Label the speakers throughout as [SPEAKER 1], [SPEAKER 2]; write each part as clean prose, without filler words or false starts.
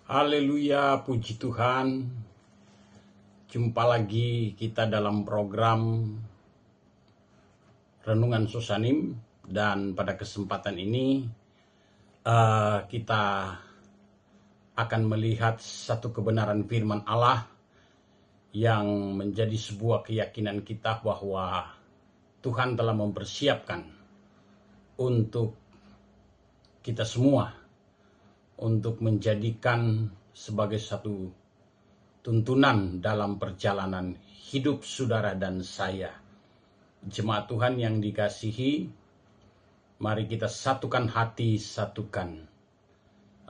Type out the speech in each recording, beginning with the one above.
[SPEAKER 1] Haleluya, puji Tuhan. Jumpa lagi kita dalam program Renungan Susanim. Dan pada kesempatan ini kita akan melihat satu kebenaran firman Allah yang menjadi sebuah keyakinan kita bahwa Tuhan telah mempersiapkan untuk kita semua untuk menjadikan sebagai satu tuntunan dalam perjalanan hidup saudara dan saya. Jemaat Tuhan yang dikasihi, mari kita satukan hati, satukan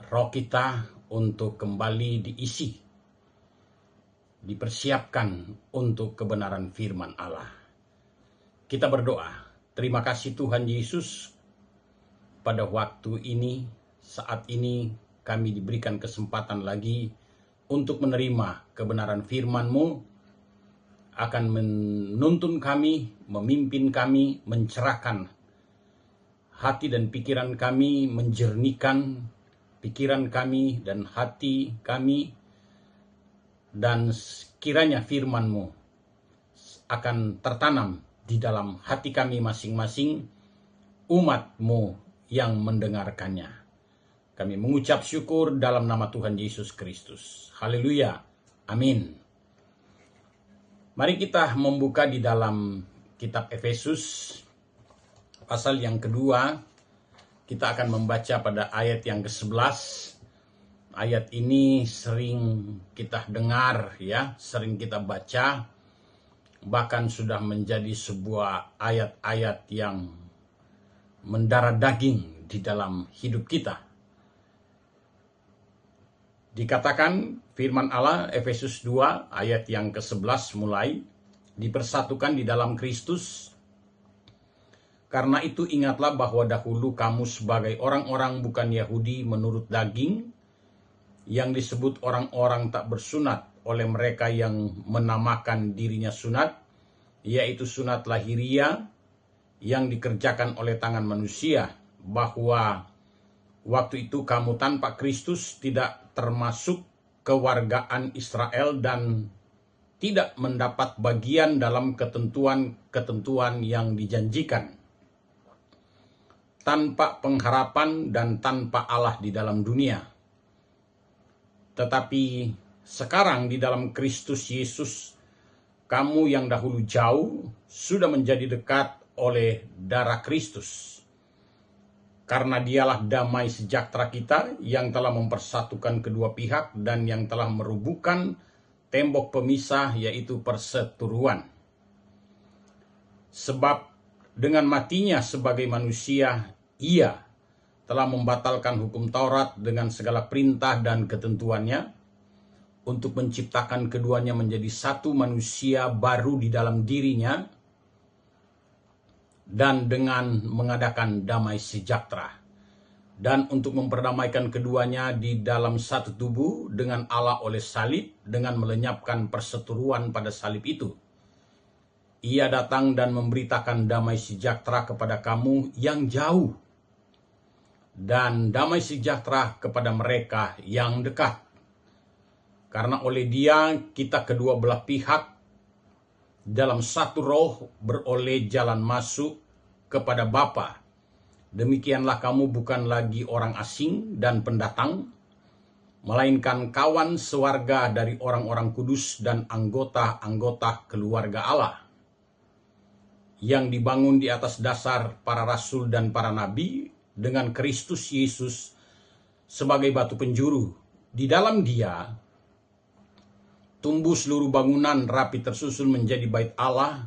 [SPEAKER 1] roh kita untuk kembali diisi, dipersiapkan untuk kebenaran firman Allah. Kita berdoa. Terima kasih Tuhan Yesus, pada waktu ini, saat ini kami diberikan kesempatan lagi untuk menerima kebenaran firman-Mu, akan menuntun kami, memimpin kami, mencerahkan hati dan pikiran kami, menjernihkan pikiran kami dan hati kami, dan kiranya firman-Mu akan tertanam di dalam hati kami masing-masing, umat-Mu yang mendengarkannya. Kami mengucap syukur dalam nama Tuhan Yesus Kristus. Haleluya. Amin. Mari kita membuka di dalam kitab Efesus pasal yang kedua. Kita akan membaca pada ayat yang ke-11. Ayat ini sering kita dengar ya, sering kita baca. Bahkan sudah menjadi sebuah ayat-ayat yang mendarah daging di dalam hidup kita. Dikatakan firman Allah Efesus 2 ayat yang ke-11 mulai, dipersatukan di dalam Kristus. Karena itu ingatlah bahwa dahulu kamu sebagai orang-orang bukan Yahudi menurut daging, yang disebut orang-orang tak bersunat oleh mereka yang menamakan dirinya sunat, yaitu sunat lahiriah yang dikerjakan oleh tangan manusia, bahwa waktu itu kamu tanpa Kristus tidak termasuk kewargaan Israel dan tidak mendapat bagian dalam ketentuan-ketentuan yang dijanjikan, tanpa pengharapan dan tanpa Allah di dalam dunia. Tetapi sekarang di dalam Kristus Yesus, kamu yang dahulu jauh sudah menjadi dekat oleh darah Kristus. Karena dialah damai sejahtera kita yang telah mempersatukan kedua pihak dan yang telah merubuhkan tembok pemisah, yaitu perseteruan. Sebab dengan matinya sebagai manusia, ia telah membatalkan hukum Taurat dengan segala perintah dan ketentuannya, untuk menciptakan keduanya menjadi satu manusia baru di dalam dirinya, dan dengan mengadakan damai sejahtera, dan untuk memperdamaikan keduanya di dalam satu tubuh dengan Allah oleh salib, dengan melenyapkan perseteruan pada salib itu. Ia datang dan memberitakan damai sejahtera kepada kamu yang jauh, dan damai sejahtera kepada mereka yang dekat. Karena oleh Dia kita kedua belah pihak dalam satu roh beroleh jalan masuk kepada Bapa. Demikianlah kamu bukan lagi orang asing dan pendatang, melainkan kawan sewarga dari orang-orang kudus dan anggota-anggota keluarga Allah, yang dibangun di atas dasar para rasul dan para nabi, dengan Kristus Yesus sebagai batu penjuru. Di dalam Dia tumbuh seluruh bangunan rapi tersusun menjadi bait Allah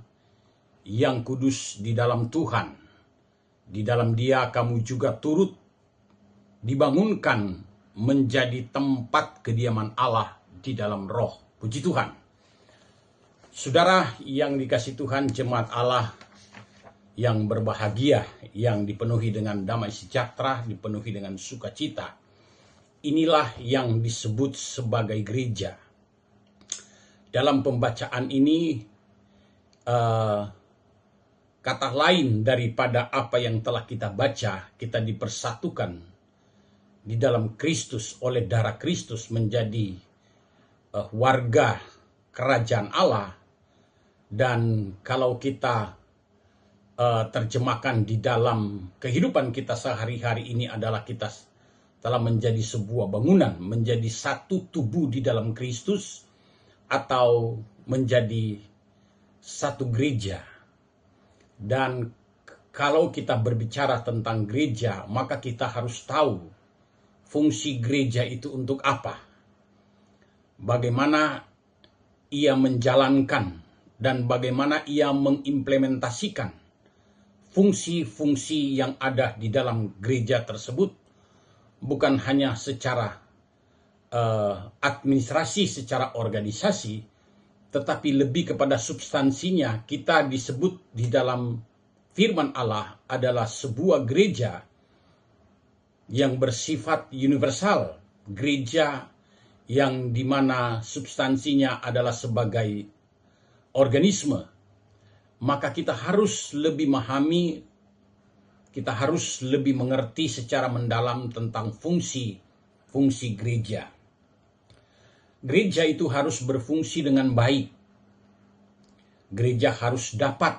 [SPEAKER 1] yang kudus di dalam Tuhan. Di dalam Dia kamu juga turut dibangunkan menjadi tempat kediaman Allah di dalam roh. Puji Tuhan. Saudara yang dikasihi Tuhan, jemaat Allah yang berbahagia, yang dipenuhi dengan damai sejahtera, dipenuhi dengan sukacita. Inilah yang disebut sebagai gereja. Dalam pembacaan ini, kata lain daripada apa yang telah kita baca, kita dipersatukan di dalam Kristus oleh darah Kristus menjadi warga kerajaan Allah. Dan kalau kita terjemahkan di dalam kehidupan kita sehari-hari ini adalah kita telah menjadi sebuah bangunan, menjadi satu tubuh di dalam Kristus, atau menjadi satu gereja. Dan kalau kita berbicara tentang gereja, maka kita harus tahu fungsi gereja itu untuk apa, bagaimana ia menjalankan, dan bagaimana ia mengimplementasikan fungsi-fungsi yang ada di dalam gereja tersebut, bukan hanya secara administrasi, secara organisasi, tetapi lebih kepada substansinya. Kita disebut di dalam firman Allah adalah sebuah gereja yang bersifat universal, gereja yang dimana substansinya adalah sebagai organisme. Maka kita harus lebih memahami, kita harus lebih mengerti secara mendalam tentang fungsi gereja. Gereja itu harus berfungsi dengan baik. Gereja harus dapat,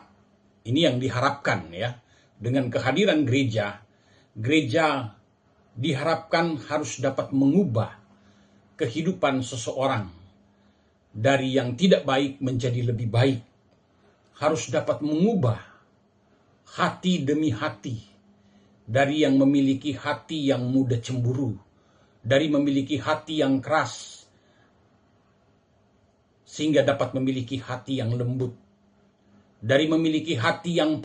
[SPEAKER 1] ini yang diharapkan ya, dengan kehadiran gereja, gereja diharapkan harus dapat mengubah kehidupan seseorang dari yang tidak baik menjadi lebih baik. Harus dapat mengubah hati demi hati, dari yang memiliki hati yang mudah cemburu, dari memiliki hati yang keras, sehingga dapat memiliki hati yang lembut, dari memiliki hati yang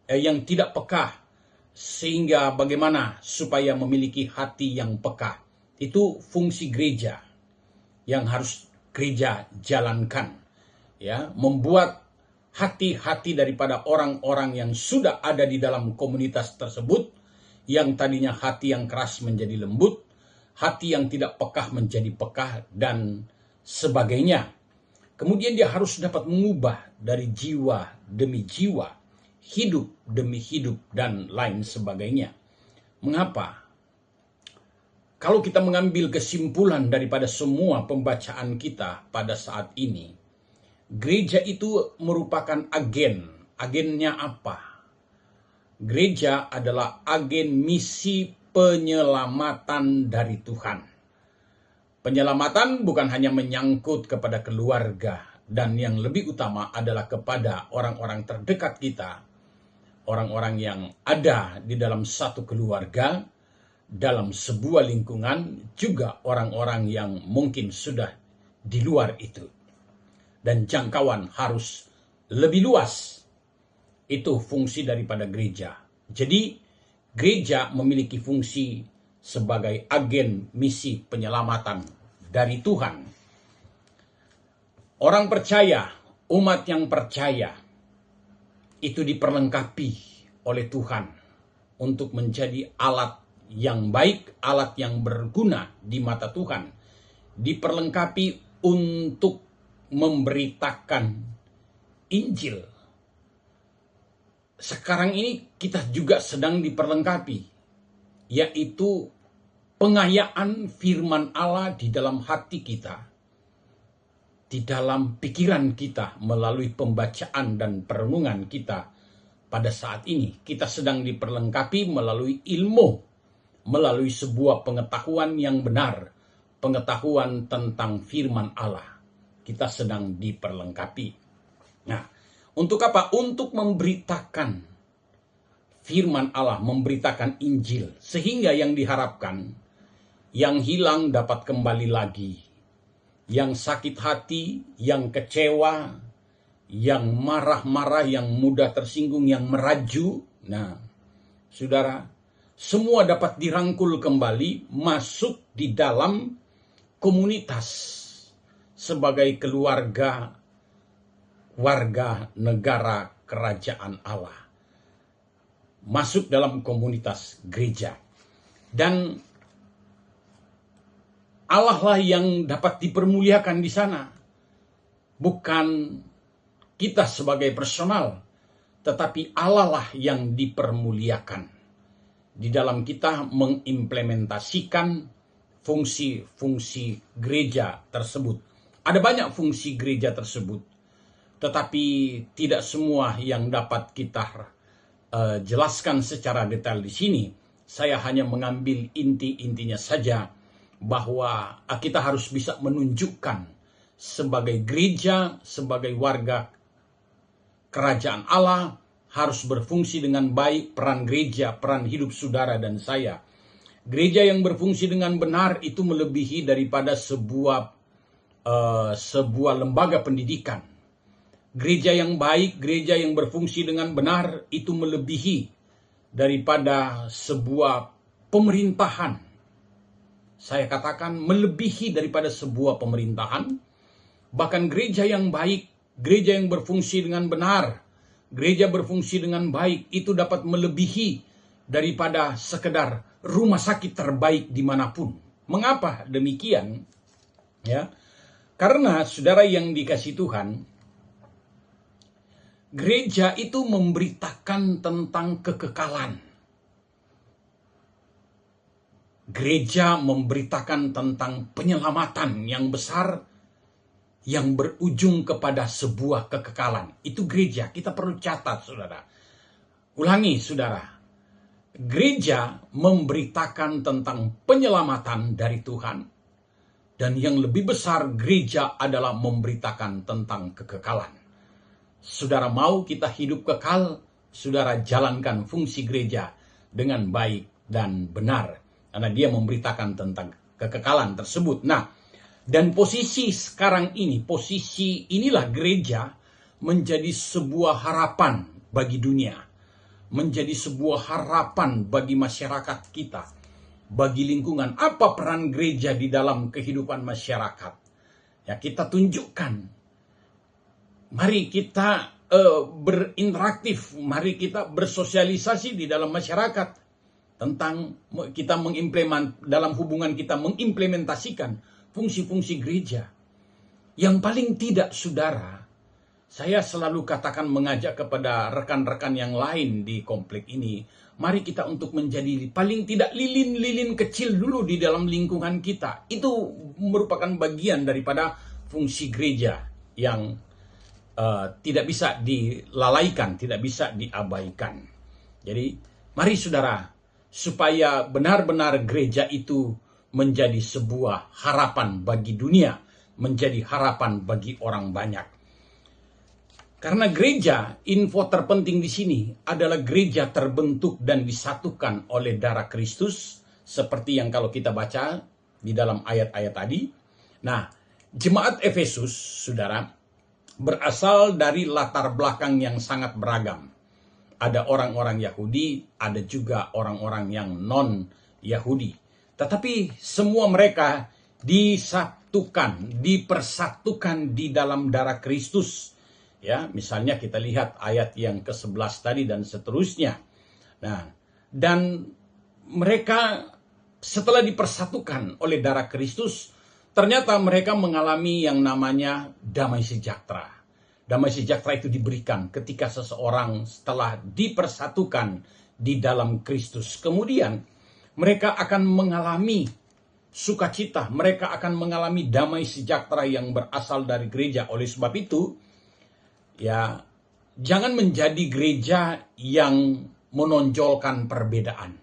[SPEAKER 1] yang tidak peka, sehingga bagaimana supaya memiliki hati yang peka. Itu fungsi gereja yang harus gereja jalankan, ya, membuat hati-hati daripada orang-orang yang sudah ada di dalam komunitas tersebut, yang tadinya hati yang keras menjadi lembut, hati yang tidak peka menjadi peka, dan sebagainya. Kemudian dia harus dapat mengubah dari jiwa demi jiwa, hidup demi hidup, dan lain sebagainya. Mengapa? Kalau kita mengambil kesimpulan daripada semua pembacaan kita pada saat ini, gereja itu merupakan agen. Agennya apa? Gereja adalah agen misi penyelamatan dari Tuhan. Penyelamatan bukan hanya menyangkut kepada keluarga, dan yang lebih utama adalah kepada orang-orang terdekat kita, orang-orang yang ada di dalam satu keluarga, dalam sebuah lingkungan, juga orang-orang yang mungkin sudah di luar itu. Dan jangkauan harus lebih luas. Itu fungsi daripada gereja. Jadi gereja memiliki fungsi sebagai agen misi penyelamatan dari Tuhan. Orang percaya, umat yang percaya, itu diperlengkapi oleh Tuhan untuk menjadi alat yang baik, alat yang berguna di mata Tuhan. Diperlengkapi untuk memberitakan Injil. Sekarang ini kita juga sedang diperlengkapi, yaitu pengayaan firman Allah di dalam hati kita, di dalam pikiran kita, melalui pembacaan dan perenungan kita. Pada saat ini kita sedang diperlengkapi melalui ilmu, melalui sebuah pengetahuan yang benar, pengetahuan tentang firman Allah. Kita sedang diperlengkapi. Nah, untuk apa? Untuk memberitakan firman Allah, memberitakan Injil, sehingga yang diharapkan, yang hilang dapat kembali lagi, yang sakit hati, yang kecewa, yang marah-marah, yang mudah tersinggung, yang meraju. Nah, saudara, semua dapat dirangkul kembali masuk di dalam komunitas sebagai keluarga, warga negara kerajaan Allah. Masuk dalam komunitas gereja. Dan Allah lah yang dapat dipermuliakan di sana. Bukan kita sebagai personal, tetapi Allah lah yang dipermuliakan. di dalam kita mengimplementasikan fungsi-fungsi gereja tersebut. Ada banyak fungsi gereja tersebut, tetapi tidak semua yang dapat kita jelaskan secara detail di sini. Saya hanya mengambil inti-intinya saja, bahwa kita harus bisa menunjukkan sebagai gereja, sebagai warga kerajaan Allah, harus berfungsi dengan baik. Peran gereja, peran hidup saudara dan saya. Gereja yang berfungsi dengan benar itu melebihi daripada sebuah lembaga pendidikan. Gereja yang baik, gereja yang berfungsi dengan benar itu melebihi daripada sebuah pemerintahan. Saya katakan melebihi daripada sebuah pemerintahan. Bahkan gereja yang baik, gereja yang berfungsi dengan benar, gereja berfungsi dengan baik itu dapat melebihi daripada sekedar rumah sakit terbaik dimanapun. Mengapa demikian? Ya, karena saudara yang dikasihi Tuhan, gereja itu memberitakan tentang kekekalan. Gereja memberitakan tentang penyelamatan yang besar yang berujung kepada sebuah kekekalan. Itu gereja, kita perlu catat saudara. Ulangi saudara. Gereja memberitakan tentang penyelamatan dari Tuhan. Dan yang lebih besar, gereja adalah memberitakan tentang kekekalan. Saudara mau kita hidup kekal, saudara jalankan fungsi gereja dengan baik dan benar. Karena dia memberitakan tentang kekekalan tersebut. Nah, dan posisi sekarang ini, posisi inilah gereja menjadi sebuah harapan bagi dunia. Menjadi sebuah harapan bagi masyarakat kita. Bagi lingkungan. Apa peran gereja di dalam kehidupan masyarakat? Ya, kita tunjukkan. Mari kita berinteraktif. Mari kita bersosialisasi di dalam masyarakat. Tentang kita dalam hubungan kita mengimplementasikan fungsi-fungsi gereja. Yang paling tidak saudara, saya selalu katakan mengajak kepada rekan-rekan yang lain di komplek ini, mari kita untuk menjadi paling tidak lilin-lilin kecil dulu di dalam lingkungan kita. Itu merupakan bagian daripada fungsi gereja yang tidak bisa dilalaikan, tidak bisa diabaikan. Jadi mari saudara, supaya benar-benar gereja itu menjadi sebuah harapan bagi dunia, menjadi harapan bagi orang banyak. Karena gereja, info terpenting di sini adalah gereja terbentuk dan disatukan oleh darah Kristus, seperti yang kalau kita baca di dalam ayat-ayat tadi. Nah, jemaat Efesus, saudara, berasal dari latar belakang yang sangat beragam. Ada orang-orang Yahudi, ada juga orang-orang yang non-Yahudi. Tetapi semua mereka dipersatukan di dalam darah Kristus. Ya, misalnya kita lihat ayat yang ke-11 tadi dan seterusnya. Nah, dan mereka setelah dipersatukan oleh darah Kristus, ternyata mereka mengalami yang namanya damai sejahtera. Damai sejahtera itu diberikan ketika seseorang setelah dipersatukan di dalam Kristus. Kemudian mereka akan mengalami sukacita, mereka akan mengalami damai sejahtera yang berasal dari gereja. Oleh sebab itu, ya, jangan menjadi gereja yang menonjolkan perbedaan.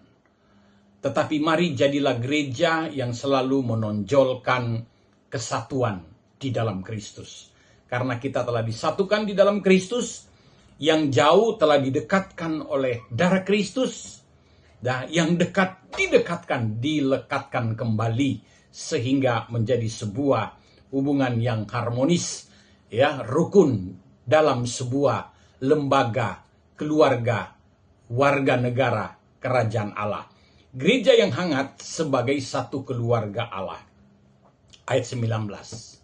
[SPEAKER 1] Tetapi mari jadilah gereja yang selalu menonjolkan kesatuan di dalam Kristus. Karena kita telah disatukan di dalam Kristus, yang jauh telah didekatkan oleh darah Kristus, dan yang dekat didekatkan, dilekatkan kembali, sehingga menjadi sebuah hubungan yang harmonis, ya, rukun dalam sebuah lembaga, keluarga, warga negara, kerajaan Allah. Gereja yang hangat sebagai satu keluarga Allah. Ayat 19.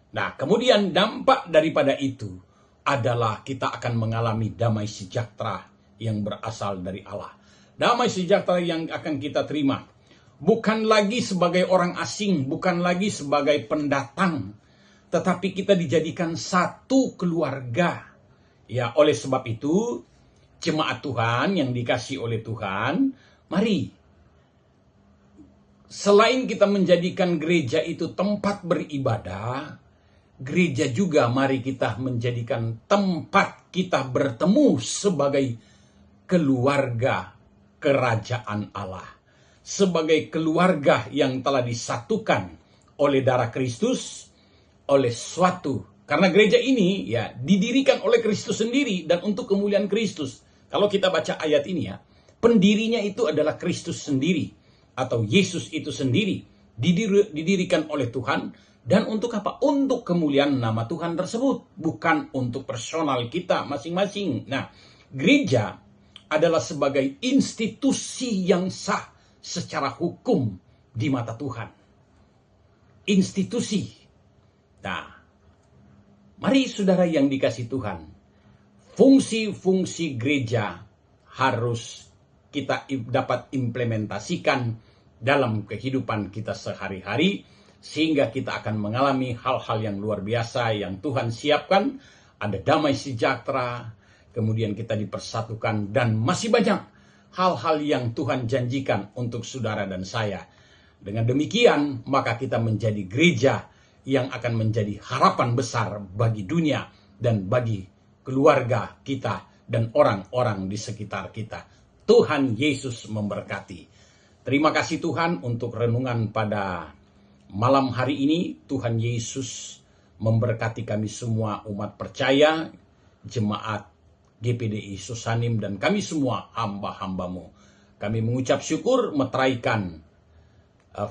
[SPEAKER 1] Nah, kemudian dampak daripada itu adalah kita akan mengalami damai sejahtera yang berasal dari Allah. Damai sejahtera yang akan kita terima. Bukan lagi sebagai orang asing, bukan lagi sebagai pendatang, tetapi kita dijadikan satu keluarga. Ya, oleh sebab itu, jemaat Tuhan yang dikasihi oleh Tuhan, Mari, selain kita menjadikan gereja itu tempat beribadah, gereja juga mari kita menjadikan tempat kita bertemu sebagai keluarga kerajaan Allah. Sebagai keluarga yang telah disatukan oleh darah Kristus, oleh suatu. Karena gereja ini ya didirikan oleh Kristus sendiri dan untuk kemuliaan Kristus. Kalau kita baca ayat ini ya, pendirinya itu adalah Kristus sendiri. Atau Yesus itu sendiri didirikan oleh Tuhan. Dan untuk apa? Untuk kemuliaan nama Tuhan tersebut. Bukan untuk personal kita masing-masing. Nah, gereja adalah sebagai institusi yang sah secara hukum di mata Tuhan. Institusi. Nah, mari saudara yang dikasih Tuhan. Fungsi-fungsi gereja harus kita dapat implementasikan dalam kehidupan kita sehari-hari, sehingga kita akan mengalami hal-hal yang luar biasa yang Tuhan siapkan. Ada damai sejahtera, kemudian kita dipersatukan, dan masih banyak hal-hal yang Tuhan janjikan untuk saudara dan saya. Dengan demikian, maka kita menjadi gereja yang akan menjadi harapan besar bagi dunia dan bagi keluarga kita dan orang-orang di sekitar kita. Tuhan Yesus memberkati. Terima kasih Tuhan untuk renungan pada malam hari ini. Tuhan Yesus memberkati kami semua umat percaya, jemaat GPDI Susanim, dan kami semua hamba-hambamu. Kami mengucap syukur, meteraikan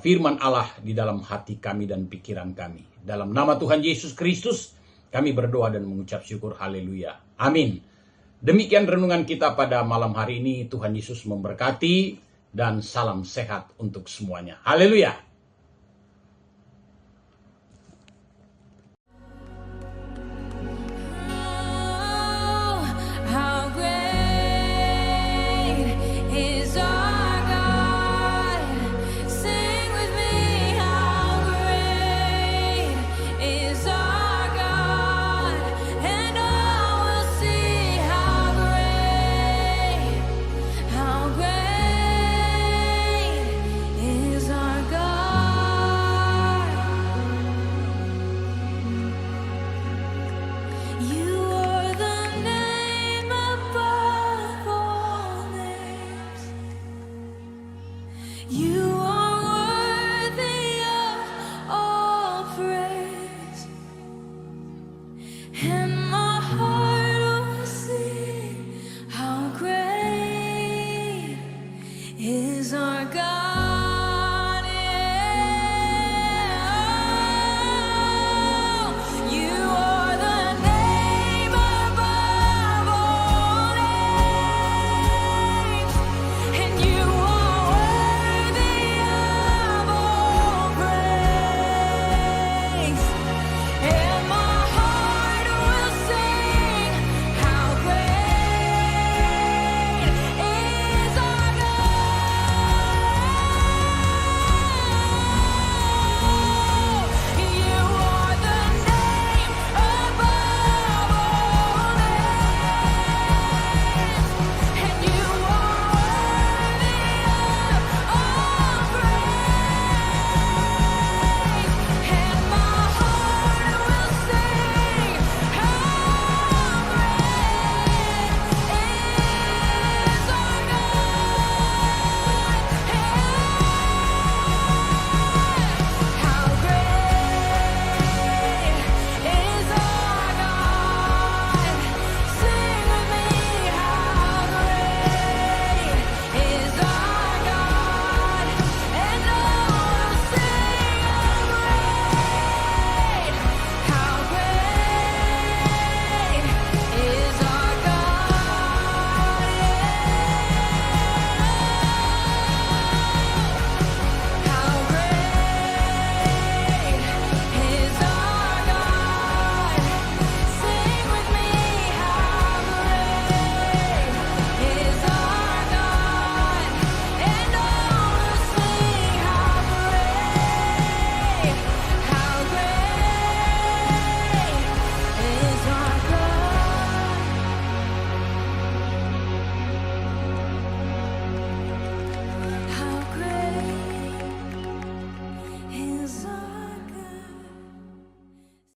[SPEAKER 1] firman Allah di dalam hati kami dan pikiran kami. Dalam nama Tuhan Yesus Kristus, kami berdoa dan mengucap syukur. Haleluya. Amin. Demikian renungan kita pada malam hari ini. Tuhan Yesus memberkati dan salam sehat untuk semuanya. Haleluya.